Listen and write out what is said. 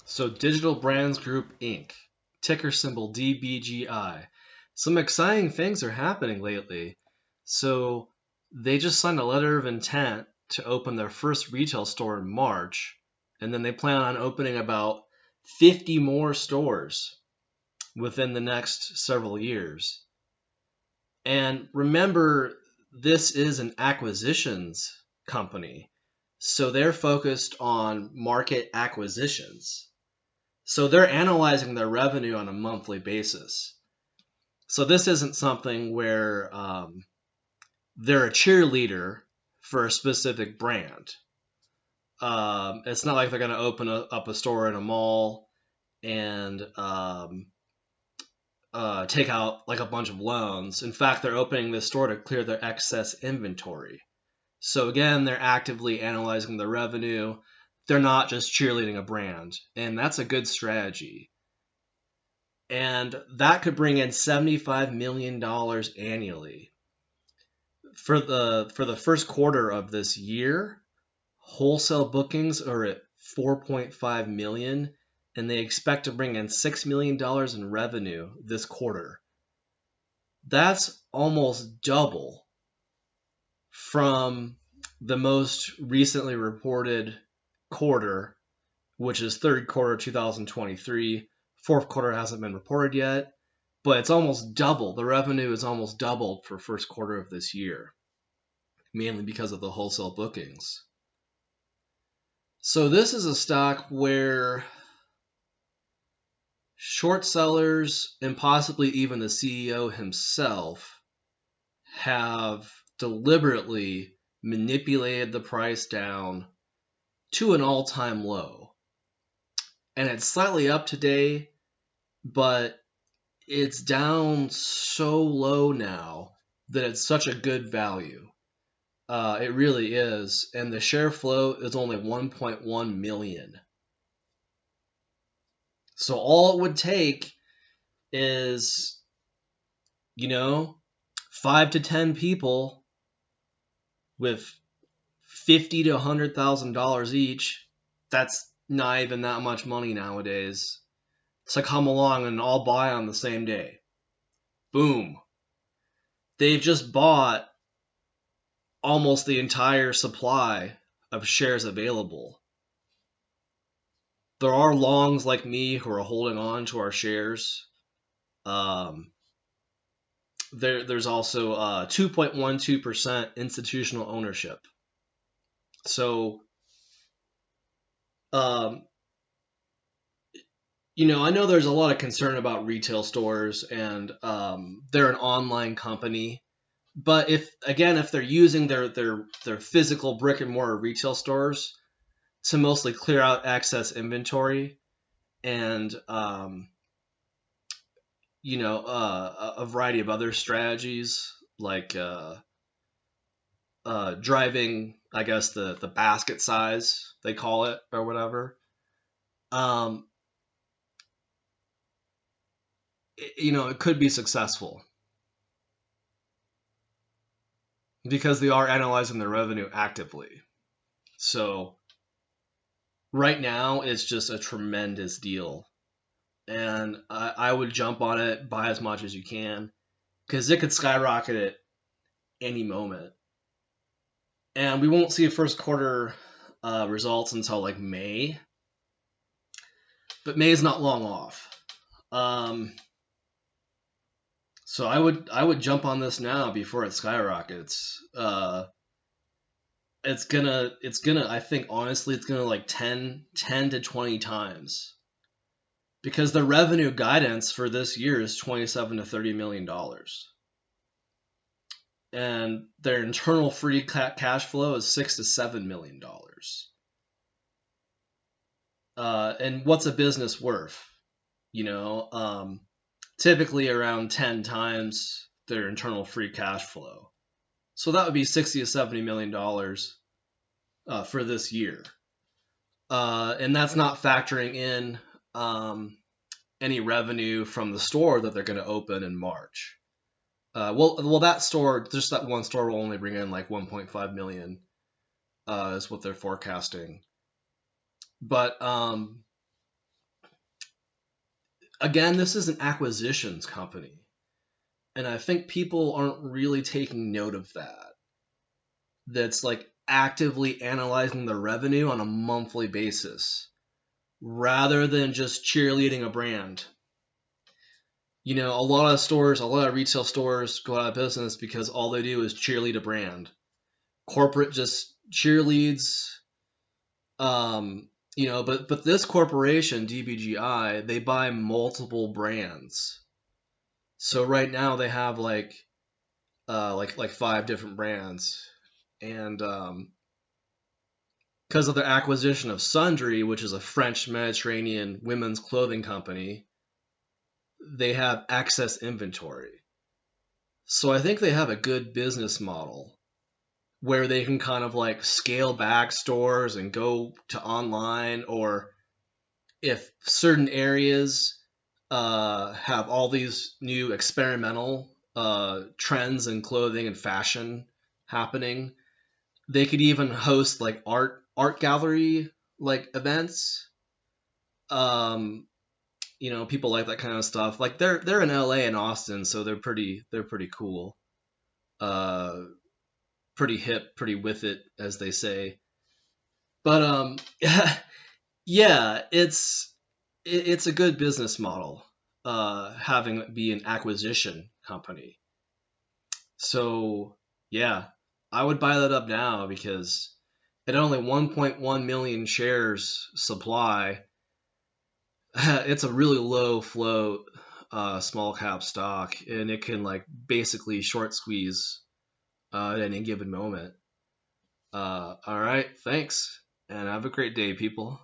So Digital Brands Group Inc., ticker symbol DBGI. Some exciting things are happening lately. So they just signed a letter of intent to open their first retail store in March, and then they plan on opening about 50 more stores within the next several years. And remember, this is an acquisitions company. So they're focused on market acquisitions. So they're analyzing their revenue on a monthly basis. So this isn't something where they're a cheerleader for a specific brand. It's not like they're going to open up a store in a mall and take out like a bunch of loans. In fact, they're opening this store to clear their excess inventory. So again, they're actively analyzing the revenue. They're not just cheerleading a brand, and that's a good strategy. And that could bring in $75 million annually. For the first quarter of this year, wholesale bookings are at 4.5 million, and they expect to bring in $6 million in revenue this quarter. That's almost double from the most recently reported quarter, which is third quarter 2023. Fourth quarter hasn't been reported yet, but it's almost double. The revenue is almost doubled for first quarter of this year, mainly because of the wholesale bookings. So this is a stock where short sellers and possibly even the CEO himself have deliberately manipulated the price down to an all-time low. And it's slightly up today, but it's down so low now that it's such a good value. It really is. And the share float is only 1.1 million. So all it would take is, 5 to 10 people with $50 to $100,000 each. That's not even that much money nowadays. To come along and all buy on the same day. Boom. They've just bought almost the entire supply of shares available. There are longs like me who are holding on to our shares. There's also 2.12% institutional ownership. So, I know there's a lot of concern about retail stores, and they're an online company. But if they're using their physical brick and mortar retail stores to mostly clear out excess inventory and a variety of other strategies like driving, I guess, the basket size, they call it, or whatever. It could be successful because they are analyzing their revenue actively. So right now, it's just a tremendous deal. And I would jump on it, buy as much as you can, because it could skyrocket at any moment. And we won't see first quarter results until like May. But May is not long off. So I would jump on this now before it skyrockets. It's gonna I think honestly it's gonna like 10 to 20 times. Because the revenue guidance for this year is $27 to $30 million. And their internal free cash flow is $6 to $7 million. And what's a business worth? Typically around 10 times their internal free cash flow. So that would be $60 to $70 million for this year. And that's not factoring in any revenue from the store that they're going to open in March. Well, that store, just that one store, will only bring in like 1.5 million, is what they're forecasting. But again, this is an acquisitions company. And I think people aren't really taking note of that. That's like actively analyzing the revenue on a monthly basis rather than just cheerleading a brand. You know, a lot of stores, a lot of retail stores go out of business because all they do is cheerlead a brand. Corporate just cheerleads, you know, but this corporation, DBGI, they buy multiple brands. So right now they have like 5 different brands, and because of their acquisition of Sundry, which is a French Mediterranean women's clothing company, they have excess inventory. So I think they have a good business model where they can kind of like scale back stores and go to online, or if certain areas have all these new experimental trends in clothing and fashion happening, they could even host like art gallery like events. Um, you know, people like that kind of stuff. Like they're in LA and Austin, so they're pretty cool. Uh, pretty hip, pretty with it, as they say. But yeah, it's a good business model, having it be an acquisition company. So yeah, I would buy that up now because at only 1.1 million shares supply, it's a really low float small cap stock, and it can like basically short squeeze at any given moment. All right, thanks, and have a great day, people.